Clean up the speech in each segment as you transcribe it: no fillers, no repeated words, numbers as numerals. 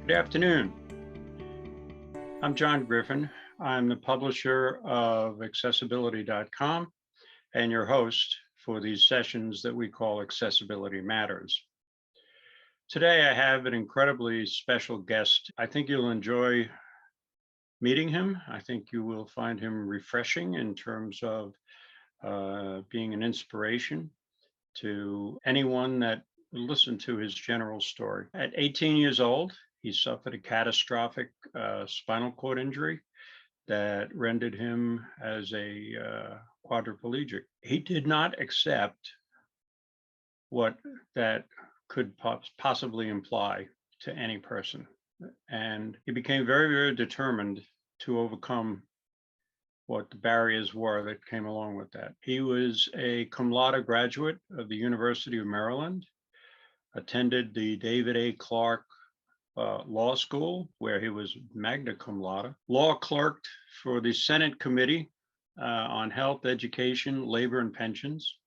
Good afternoon. I'm John Griffin. I'm the publisher of accessibility.com and your host for these sessions that we call Accessibility Matters. Today, I have an incredibly special guest. I think you'll enjoy meeting him. I think you will find him refreshing in terms of being an inspiration to anyone that listened to his general story. At 18 years old, he suffered a catastrophic spinal cord injury that rendered him as a quadriplegic. He did not accept what that could possibly imply to any person. And he became very, very determined to overcome what the barriers were that came along with that. He was a cum laude graduate of the University of Maryland, attended the David A. Clark Law School, where he was magna cum laude, law clerked for the Senate Committee on Health, Education, Labor, and Pensions,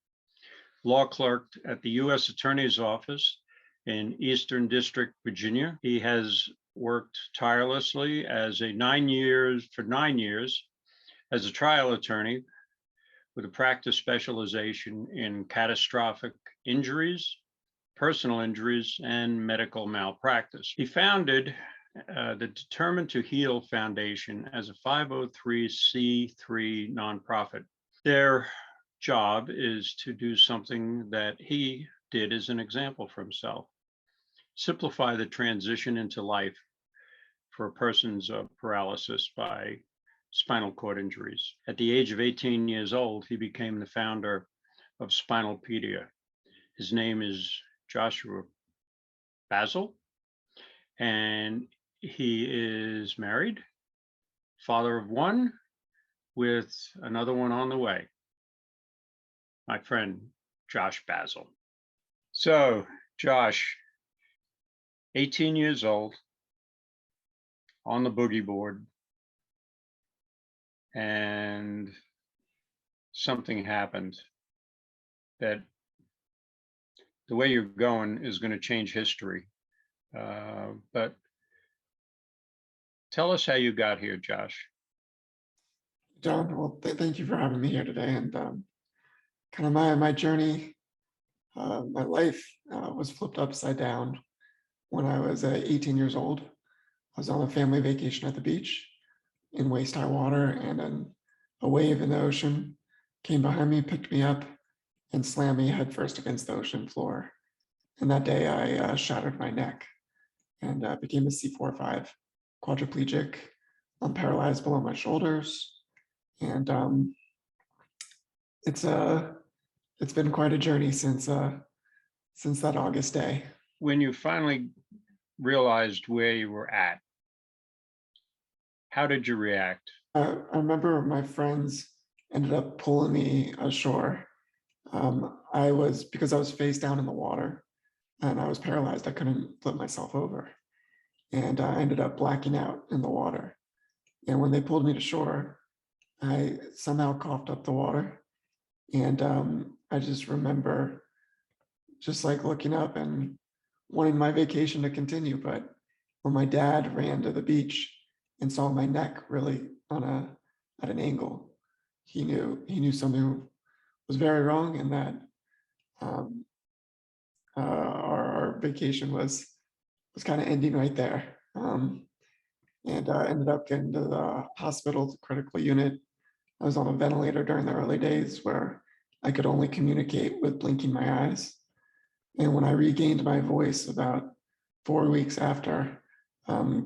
law clerked at the U.S. Attorney's Office in Eastern District, Virginia. He has worked tirelessly as 9 years as a trial attorney with a practice specialization in catastrophic injuries, personal injuries, and medical malpractice. He founded the Determined to Heal Foundation as a 503c3 nonprofit. Their job is to do something that he did as an example for himself: simplify the transition into life for persons of paralysis by spinal cord injuries. At the age of 18 years old, he became the founder of Spinalpedia. His name is Joshua Basile, and he is married, father of one, with another one on the way, my friend, Josh Basile. So, Josh, 18 years old, on the boogie board, and something happened that the way you're going is going to change history. But tell us how you got here, Josh. John, well, thank you for having me here today. And kind of my journey, my life was flipped upside down when I was 18 years old. I was on a family vacation at the beach in waist high water, and then a wave in the ocean came behind me, picked me up, and slammed me headfirst against the ocean floor. And that day I shattered my neck and became a C4-5 quadriplegic. I'm paralyzed below my shoulders. And it's been quite a journey since that August day. When you finally realized where you were at, how did you react? I remember my friends ended up pulling me ashore. Because I was face down in the water and I was paralyzed, I couldn't flip myself over. And I ended up blacking out in the water. And when they pulled me to shore, I somehow coughed up the water. And I just remember just like looking up and wanting my vacation to continue. But when my dad ran to the beach and saw my neck really at an angle, he knew something was very wrong, and that our vacation was kind of ending right there. And I ended up getting to the hospital, the critical unit. I was on a ventilator during the early days where I could only communicate with blinking my eyes. And when I regained my voice about 4 weeks after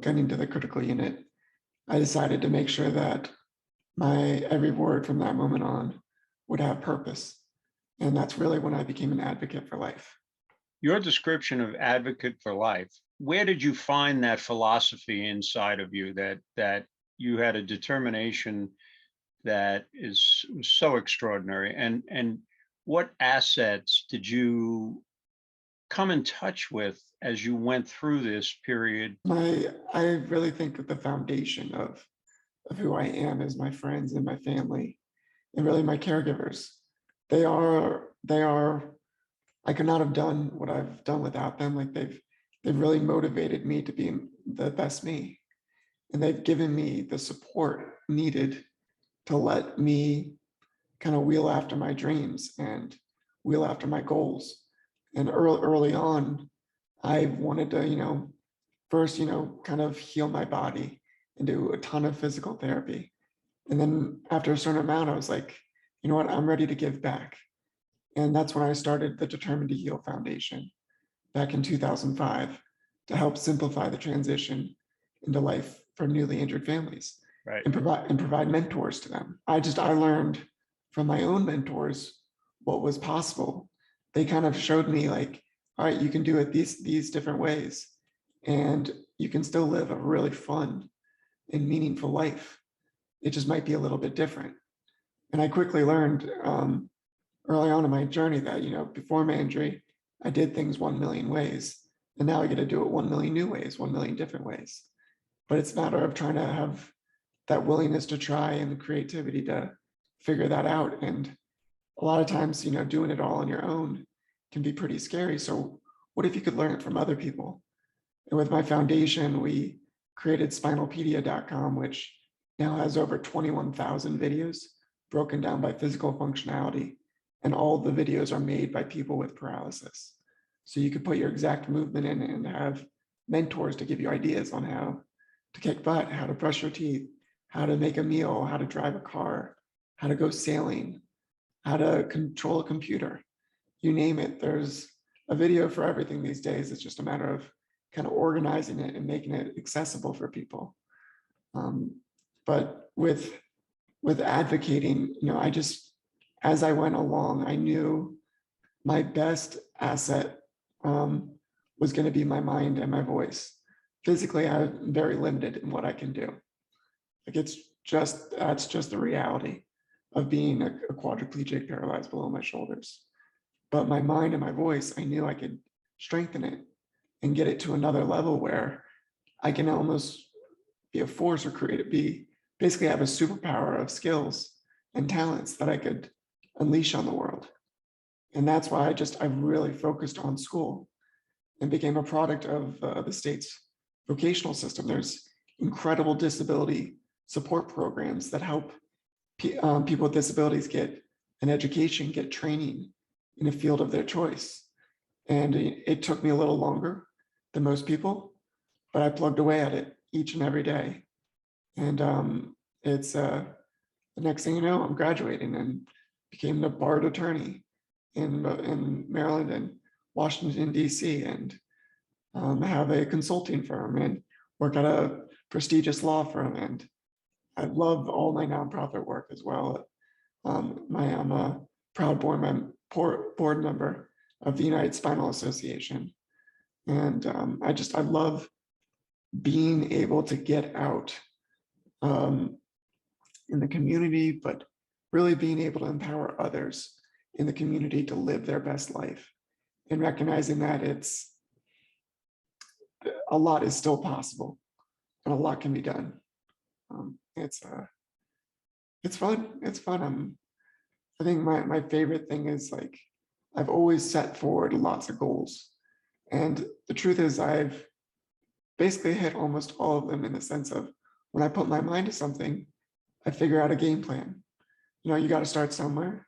getting to the critical unit, I decided to make sure that my every word from that moment on would have purpose. And that's really when I became an advocate for life. Your description of advocate for life, where did you find that philosophy inside of you that you had a determination that is so extraordinary? And what assets did you come in touch with as you went through this period? I really think that the foundation of who I am is my friends and my family, and really my caregivers. They are, I could not have done what I've done without them. Like they've really motivated me to be the best me. And they've given me the support needed to let me kind of wheel after my dreams and wheel after my goals. And early on, I wanted to, first, kind of heal my body and do a ton of physical therapy. And then after a certain amount, I was like, you know what, I'm ready to give back. And that's when I started the Determined to Heal Foundation back in 2005 to help simplify the transition into life for newly injured families Right. and provide mentors to them. I learned from my own mentors what was possible. They kind of showed me like, all right, you can do it these different ways, and you can still live a really fun and meaningful life. It just might be a little bit different. And I quickly learned early on in my journey that, before my injury, I did things 1 million ways. And now I get to do it 1 million new ways, 1 million different ways. But it's a matter of trying to have that willingness to try and the creativity to figure that out. And a lot of times, doing it all on your own can be pretty scary. So what if you could learn it from other people? And with my foundation, we created spinalpedia.com, which now has over 21,000 videos broken down by physical functionality. And all the videos are made by people with paralysis. So you could put your exact movement in and have mentors to give you ideas on how to kick butt, how to brush your teeth, how to make a meal, how to drive a car, how to go sailing, how to control a computer. You name it, there's a video for everything these days. It's just a matter of kind of organizing it and making it accessible for people. But with advocating, as I went along, I knew my best asset was going to be my mind and my voice. Physically, I'm very limited in what I can do. Like that's just the reality of being a quadriplegic paralyzed below my shoulders. But my mind and my voice, I knew I could strengthen it and get it to another level where I can almost be a force or basically have a superpower of skills and talents that I could unleash on the world. And that's why I really focused on school and became a product of the state's vocational system. There's incredible disability support programs that help people with disabilities get an education, get training in a field of their choice. And it took me a little longer than most people, but I plugged away at it each and every day. And it's the next thing you know, I'm graduating and became the barred attorney in Maryland and Washington, D.C., and have a consulting firm and work at a prestigious law firm. And I love all my nonprofit work as well. I'm a proud board member of the United Spinal Association. And I love being able to get out in the community, but really being able to empower others in the community to live their best life, and recognizing that a lot is still possible and a lot can be done. It's fun. It's fun. I think my favorite thing is, like, I've always set forward lots of goals. And the truth is I've basically hit almost all of them, in the sense of when I put my mind to something, I figure out a game plan. You got to start somewhere.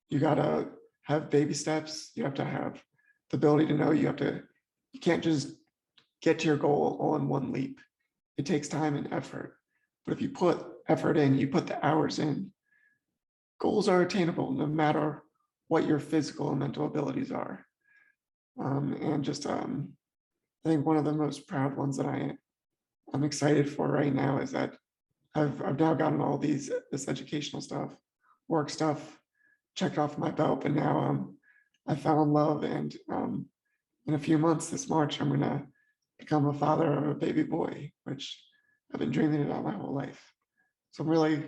You got to have baby steps. You have to have the ability to know you can't just get to your goal all in one leap. It takes time and effort. But if you put effort in, you put the hours in, goals are attainable no matter what your physical and mental abilities are. I think one of the most proud ones that I'm excited for right now is that I've now gotten all this educational stuff, work stuff checked off my belt, but now I fell in love, and in a few months, this March, I'm gonna become a father of a baby boy, which I've been dreaming about my whole life. So I'm really,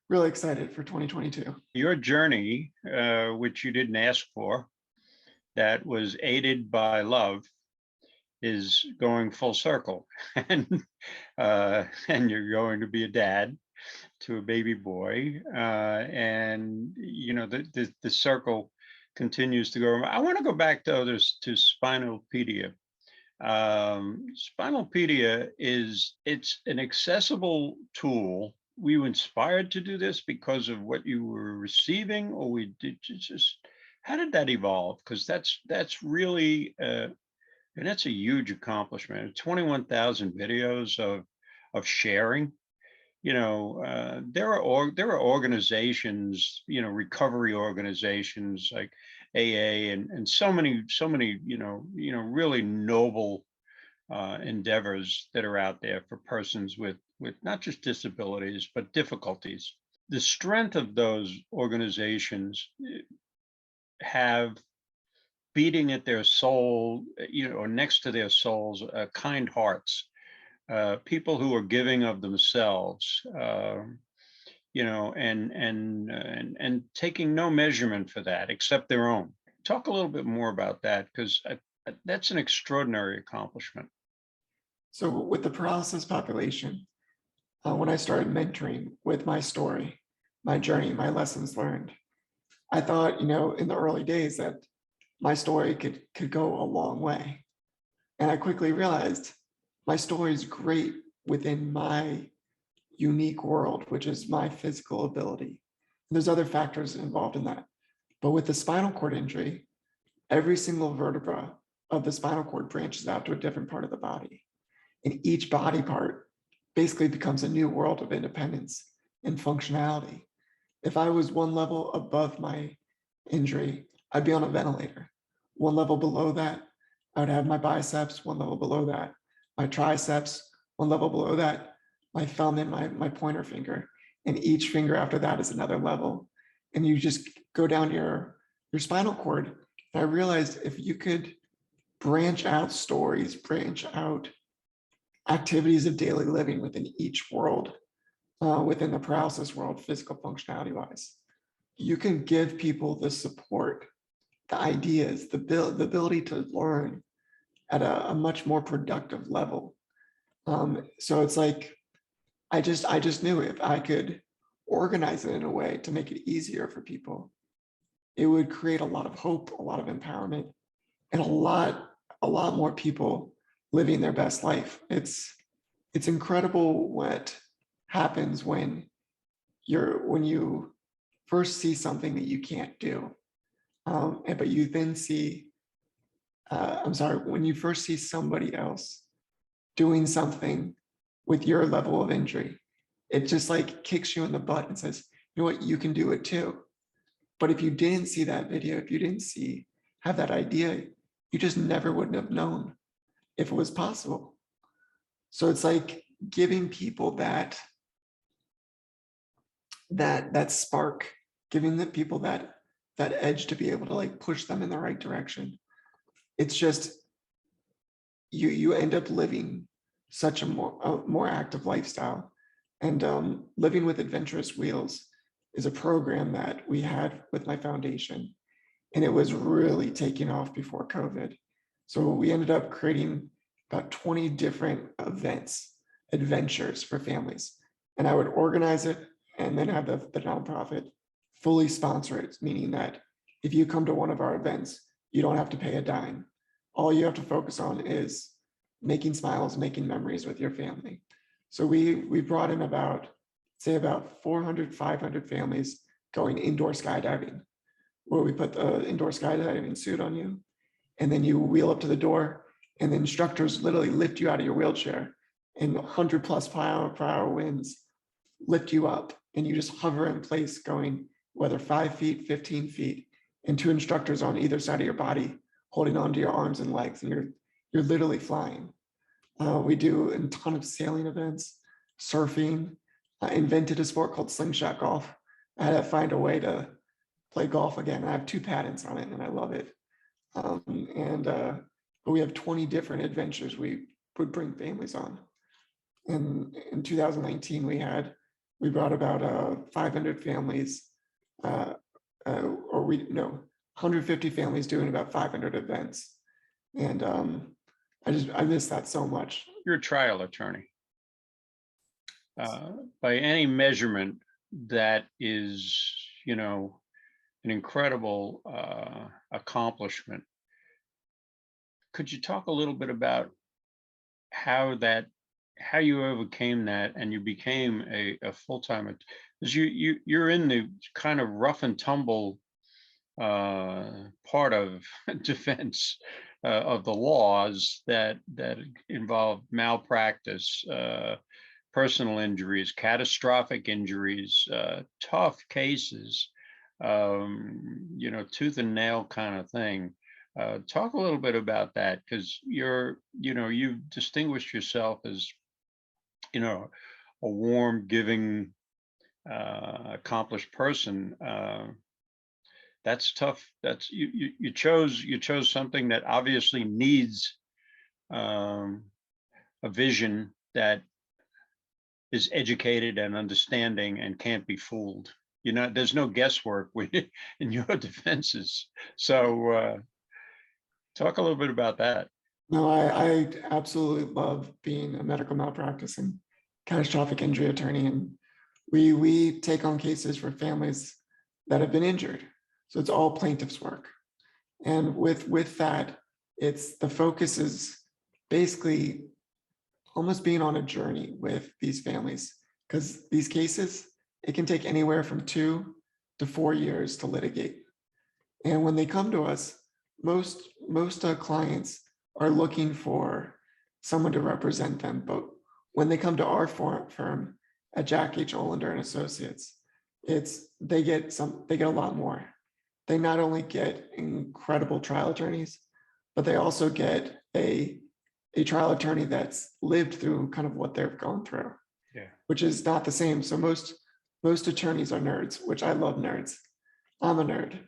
really excited for 2022. Your journey, which you didn't ask for, that was aided by love, is going full circle. And you're going to be a dad to a baby boy. And the circle continues to go. I want to go back though to Spinalpedia. Spinalpedia it's an accessible tool. Were you inspired to do this because of what you were receiving, or we did you just how did that evolve? Because that's really and that's a huge accomplishment. 21,000 videos of sharing. There are organizations, recovery organizations like AA and so many, really noble endeavors that are out there for persons with not just disabilities but difficulties. The strength of those organizations have beating at their soul, or next to their souls, kind hearts, people who are giving of themselves, and taking no measurement for that except their own. Talk a little bit more about that, because that's an extraordinary accomplishment. So with the paralysis population, when I started mentoring with my story, my journey, my lessons learned, I thought, in the early days that my story could go a long way. And I quickly realized my story is great within my unique world, which is my physical ability. And there's other factors involved in that. But with the spinal cord injury, every single vertebra of the spinal cord branches out to a different part of the body. And each body part basically becomes a new world of independence and functionality. If I was one level above my injury, I'd be on a ventilator. One level below that, I would have my biceps. One level below that, my triceps. One level below that, my thumb and my pointer finger. And each finger after that is another level. And you just go down your spinal cord. And I realized if you could branch out stories, branch out activities of daily living within each world, within the paralysis world, physical functionality wise, you can give people the support, the ideas, the ability to learn at a much more productive level. So it's like, I just knew if I could organize it in a way to make it easier for people, it would create a lot of hope, a lot of empowerment, and a lot more people living their best life. It's incredible what happens when you first see something that you can't do. But you then see, when you first see somebody else doing something with your level of injury, it just like kicks you in the butt and says, you know what, you can do it too. But if you didn't see that video, if you didn't have that idea, you just never would have known if it was possible. So it's like giving people that spark, giving the people that edge to be able to like push them in the right direction. It's just you end up living such a more active lifestyle. And Living with Adventurous Wheels is a program that we had with my foundation, and it was really taking off before COVID. So we ended up creating about 20 different adventures for families, and I would organize it and then have the nonprofit fully sponsor it, meaning that if you come to one of our events, you don't have to pay a dime. All you have to focus on is making smiles, making memories with your family. So we brought in about 400, 500 families going indoor skydiving, where we put the indoor skydiving suit on you, and then you wheel up to the door, and the instructors literally lift you out of your wheelchair, and 100+ per hour winds lift you up, and you just hover in place going whether 5 feet, 15 feet, and two instructors on either side of your body holding onto your arms and legs, and you're literally flying. We do a ton of sailing events, surfing. I invented a sport called slingshot golf. I had to find a way to play golf again. I have 2 patents on it, and I love it. But we have 20 different adventures we would bring families on. And in 2019, we brought about 500 families, 150 families doing about 500 events. And I miss that so much. You're a trial attorney. By any measurement, that is, an incredible accomplishment. could you talk a little bit about how that how you overcame that and you became a full-time, because you're in the kind of rough and tumble part of defense of the laws that involve malpractice, personal injuries, catastrophic injuries, tough cases, tooth and nail kind of thing. Talk a little bit about that, because you've distinguished yourself as, a warm, giving, accomplished person. That's tough. You chose something that obviously needs um, a vision that is educated and understanding and can't be fooled. There's no guesswork in your defenses. So talk a little bit about that. No, I absolutely love being a medical malpractice and catastrophic injury attorney. And we take on cases for families that have been injured. So it's all plaintiff's work. And with that, the focus is basically almost being on a journey with these families, because these cases, it can take anywhere from 2 to 4 years to litigate. And when they come to us, most clients are looking for someone to represent them. But when they come to our firm at Jack H. Olander and Associates, they get a lot more. They not only get incredible trial attorneys, but they also get a trial attorney that's lived through kind of what they've gone through. Yeah. Which is not the same. So most attorneys are nerds, which I love nerds. I'm a nerd,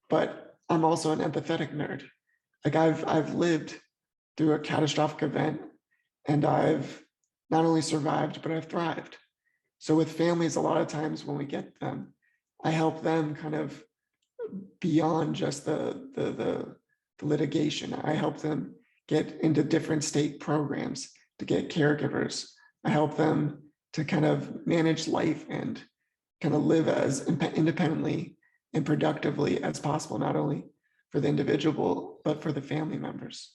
but I'm also an empathetic nerd. Like I've lived through a catastrophic event, and I've not only survived, but I've thrived. So with families, a lot of times when we get them, I help them kind of beyond just the litigation. I help them get into different state programs to get caregivers. I help them to kind of manage life and kind of live as independently and productively as possible, not only for the individual, but for the family members.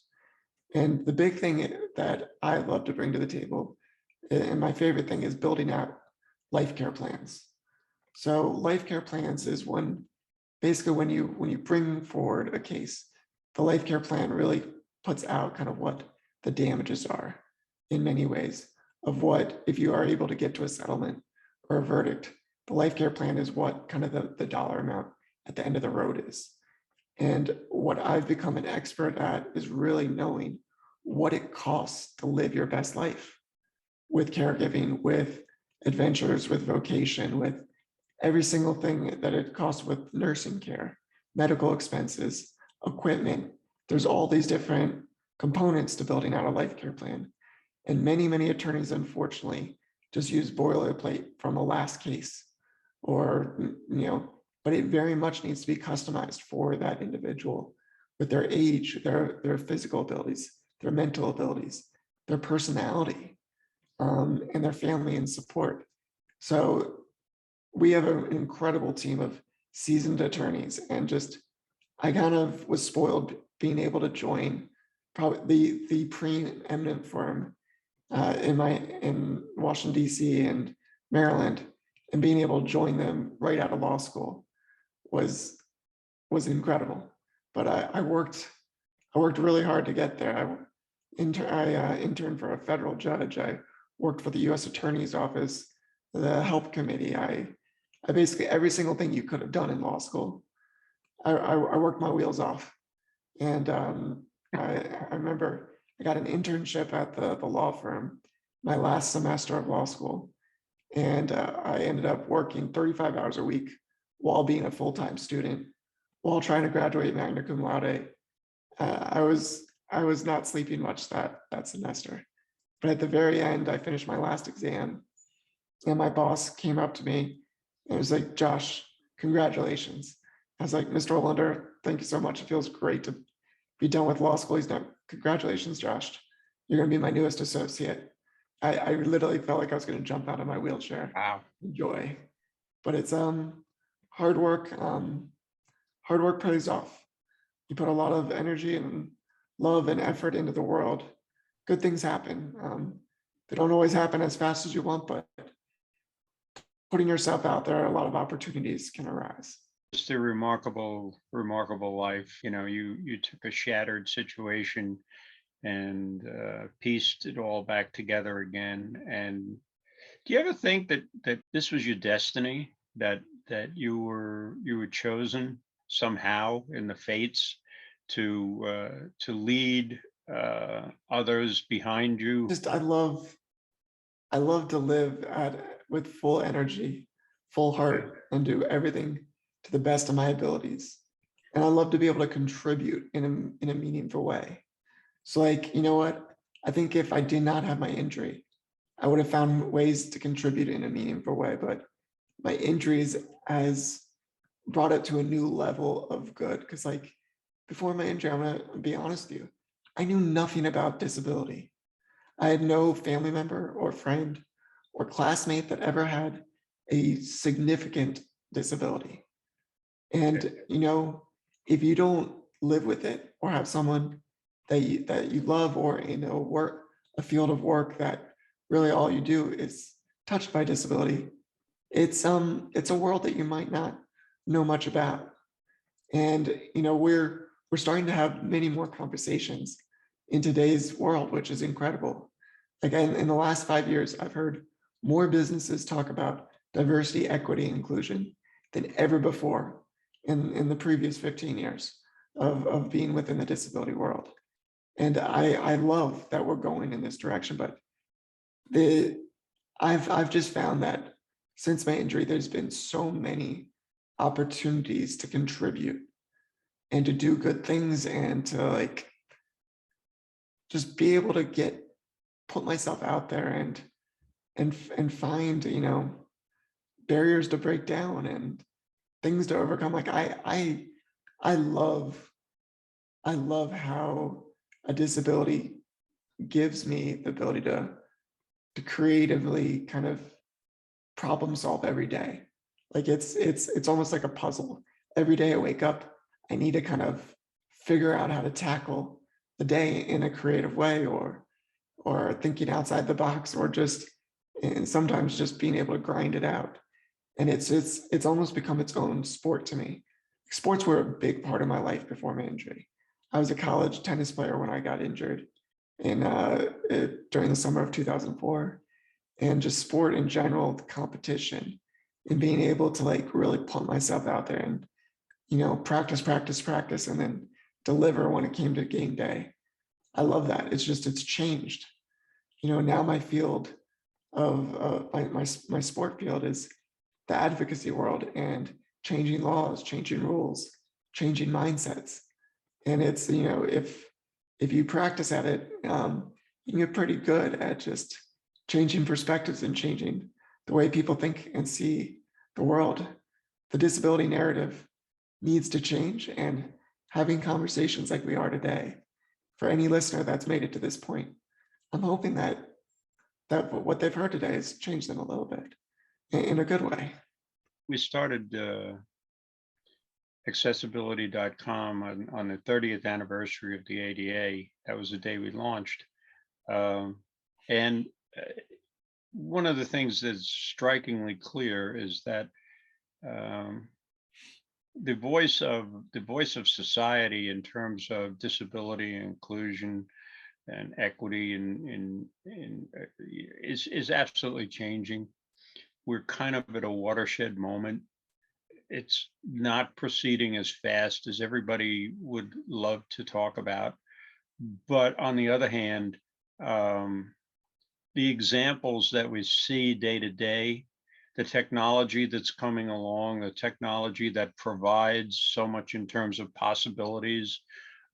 And the big thing that I love to bring to the table, and my favorite thing, is building out life care plans. So life care plans is basically when you bring forward a case, the life care plan really puts out kind of what the damages are in many ways, of what, if you are able to get to a settlement or a verdict, the life care plan is what kind of the dollar amount at the end of the road is. And what I've become an expert at is really knowing what it costs to live your best life with caregiving, with adventures, with vocation, with every single thing that it costs, with nursing care, medical expenses, equipment. There's all these different components to building out a life care plan. And many attorneys, unfortunately, just use boilerplate from a last case, or, but it very much needs to be customized for that individual with their age, their physical abilities, their mental abilities, their personality, and their family and support. So we have an incredible team of seasoned attorneys, and I kind of was spoiled being able to join probably the preeminent firm in Washington, D.C. and Maryland, and being able to join them right out of law school was incredible. But I worked really hard to get there. I interned for a federal judge. I worked for the U.S. Attorney's Office, the help committee. I basically every single thing you could have done in law school, I worked my wheels off. And I remember I got an internship at the law firm my last semester of law school. And I ended up working 35 hours a week while being a full-time student, while trying to graduate magna cum laude. I was not sleeping much that semester. But at the very end, I finished my last exam, and my boss came up to me and was like, "Josh, congratulations." I was like, "Mr. Olander, thank you so much. It feels great to be done with law school." He's like, "Congratulations, Josh. You're going to be my newest associate." I literally felt like I was going to jump out of my wheelchair. Wow. Joy. But it's hard work. Hard work pays off. You put a lot of energy and love and effort into the world, good things happen. They don't always happen as fast as you want, but putting yourself out there, a lot of opportunities can arise. Just a remarkable life. You took a shattered situation and pieced it all back together again. And do you ever think that this was your destiny? That you were chosen somehow in the fates to lead others behind you? Just I love to live with full energy, full heart, and do everything to the best of my abilities. And I love to be able to contribute in a meaningful way. So, like, you know what? I think if I did not have my injury, I would have found ways to contribute in a meaningful way. But my injuries has brought it to a new level of good. Because, like, before my injury, I'm gonna be honest with you, I knew nothing about disability. I had no family member or friend or classmate that ever had a significant disability. And if you don't live with it or have someone that you love, or in a field of work that really all you do is touched by disability, it's a world that you might not know much about. And we're starting to have many more conversations in today's world, which is incredible. Again, in the last 5 years, I've heard more businesses talk about diversity, equity, inclusion than ever before in the previous 15 years of being within the disability world. And I love that we're going in this direction. But the I've just found that since my injury, there's been so many opportunities to contribute and to do good things, and to, like, just be able to put myself out there and find barriers to break down and things to overcome. Like, I love I love how a disability gives me the ability to creatively kind of problem solve every day. Like, it's almost like a puzzle. Every day I wake up, I need to kind of figure out how to tackle the day in a creative way, or thinking outside the box, or just, and sometimes just being able to grind it out. And it's almost become its own sport to me. Sports were a big part of my life before my injury. I was a college tennis player when I got injured during the summer of 2004. And just sport in general, the competition, and being able to, like, really put myself out there and practice, and then deliver when it came to game day. I love that. It's changed. Now my field of my sport field is the advocacy world, and changing laws, changing rules, changing mindsets. And it's, if you practice at it, you can get pretty good at just changing perspectives and changing the way people think and see the world. The disability narrative needs to change, and having conversations like we are today, for any listener that's made it to this point, I'm hoping that what they've heard today has changed them a little bit in a good way. We started accessibility.com on the 30th anniversary of the ADA. That was the day we launched. And one of the things that's strikingly clear is that um, the voice of society in terms of disability inclusion and equity is absolutely changing. We're kind of at a watershed moment. It's not proceeding as fast as everybody would love to talk about. But on the other hand, the examples that we see day to day, the technology that's coming along, the technology that provides so much in terms of possibilities,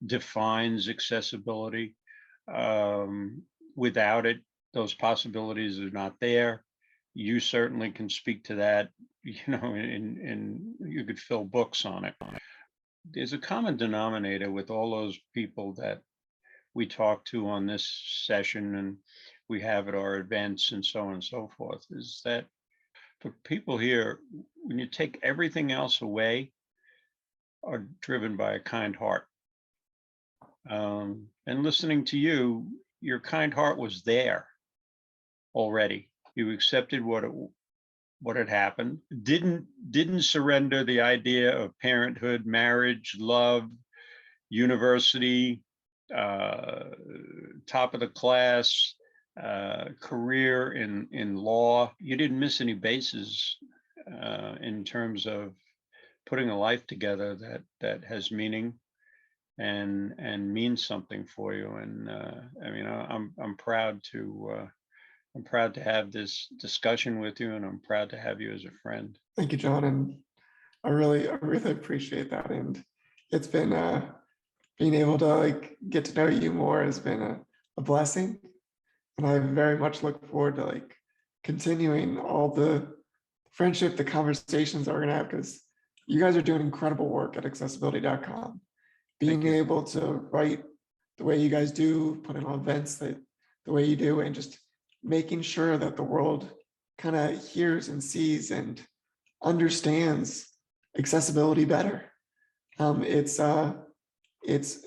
defines accessibility. Without it, those possibilities are not there. You certainly can speak to that, and you could fill books on it. There's a common denominator with all those people that we talk to on this session and we have at our events and so on and so forth, is that for people here, when you take everything else away, are driven by a kind heart. And listening to you, your kind heart was there already. You accepted what had happened. Didn't surrender the idea of parenthood, marriage, love, university, uh, top of the class, career in law. You didn't miss any bases in terms of putting a life together that has meaning and means something for you. And I mean, I'm proud to have this discussion with you, and I'm proud to have you as a friend. Thank you, John, and I really appreciate that. And it's been being able to like get to know you more has been a blessing. And I very much look forward to like continuing all the friendship, the conversations that we're gonna have, because you guys are doing incredible work at accessibility.com. Thank Being you. able to write the way you guys do, putting on events that the way you do, and just making sure that the world kind of hears and sees and understands accessibility better. It's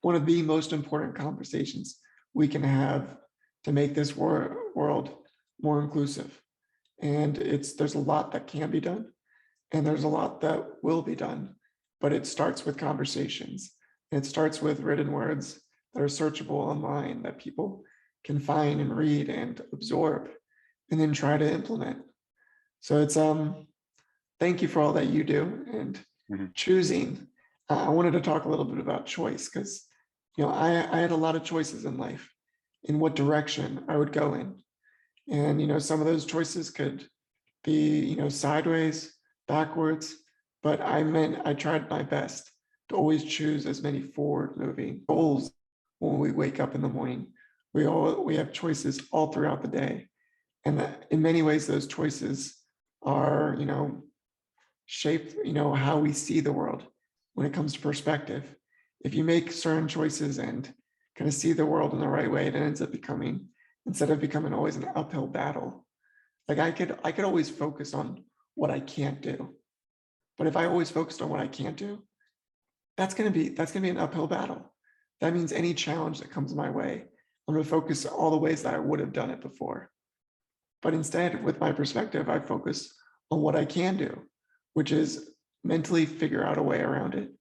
one of the most important conversations we can have to make this world more inclusive. And there's a lot that can be done, and there's a lot that will be done, but it starts with conversations. It starts with written words that are searchable online that people can find and read and absorb and then try to implement. So it's thank you for all that you do and Mhm. choosing. I wanted to talk a little bit about choice because I had a lot of choices in life in what direction I would go in. And some of those choices could be sideways, backwards, but I tried my best to always choose as many forward moving goals. When we wake up in the morning, we have choices all throughout the day, and in many ways those choices are shape how we see the world when it comes to perspective. If you make certain choices and kind of see the world in the right way, it ends up becoming, instead of becoming always an uphill battle. Like I could always focus on what I can't do, but if I always focused on what I can't do, that's gonna be an uphill battle. That means any challenge that comes my way, I'm gonna focus all the ways that I would have done it before. But instead, with my perspective, I focus on what I can do, which is mentally figure out a way around it.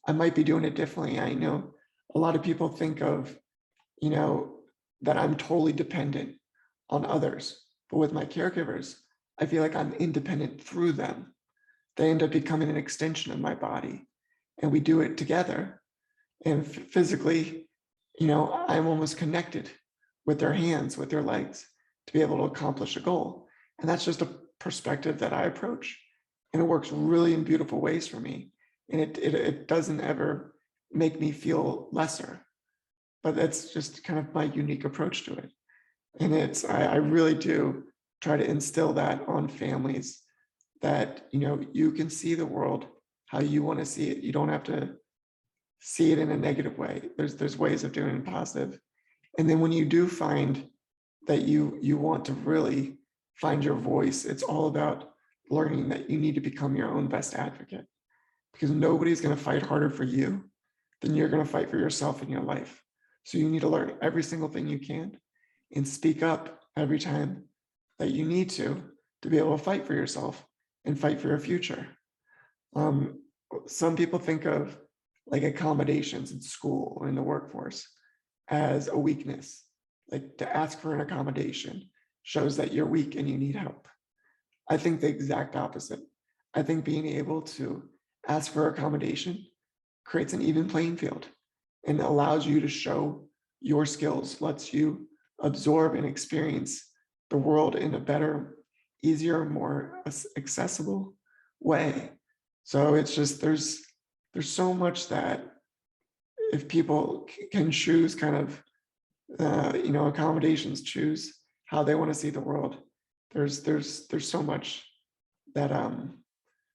I might be doing it differently. I know a lot of people think of, you know, that I'm totally dependent on others. But with my caregivers, I feel like I'm independent through them. They end up becoming an extension of my body, and we do it together. And physically, I'm almost connected with their hands, with their legs to be able to accomplish a goal. And that's just a perspective that I approach. And it works really in beautiful ways for me. And it doesn't ever make me feel lesser, but that's just kind of my unique approach to it. And I really do try to instill that on families that, you can see the world how you want to see it. You don't have to see it in a negative way. There's ways of doing it positive. And then when you do find that you want to really find your voice, it's all about learning that you need to become your own best advocate, because nobody's going to fight harder for you than you're going to fight for yourself in your life. So you need to learn every single thing you can and speak up every time that you need to be able to fight for yourself and fight for your future. Um, some people think of like accommodations in school or in the workforce as a weakness. Like to ask for an accommodation shows that you're weak and you need help. I think the exact opposite. I think being able to ask for accommodation creates an even playing field and allows you to show your skills, lets you absorb and experience the world in a better, easier, more accessible way. So it's just there's so much that if people can choose kind of accommodations, choose how they want to see the world, there's so much that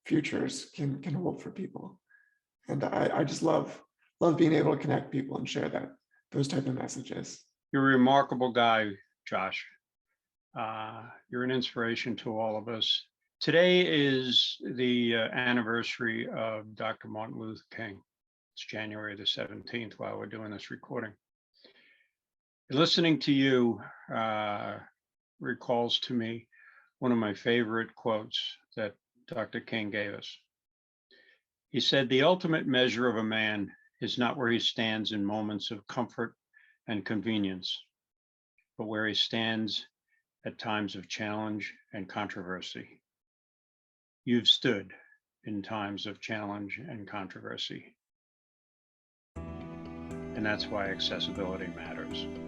futures can hold for people. And I just love being able to connect people and share those type of messages. You're a remarkable guy, Josh. You're an inspiration to all of us. Today is the anniversary of Dr. Martin Luther King. It's January the 17th while we're doing this recording. Listening to you recalls to me one of my favorite quotes that Dr. King gave us. He said, "The ultimate measure of a man is not where he stands in moments of comfort and convenience, but where he stands at times of challenge and controversy." You've stood in times of challenge and controversy. And that's why accessibility matters.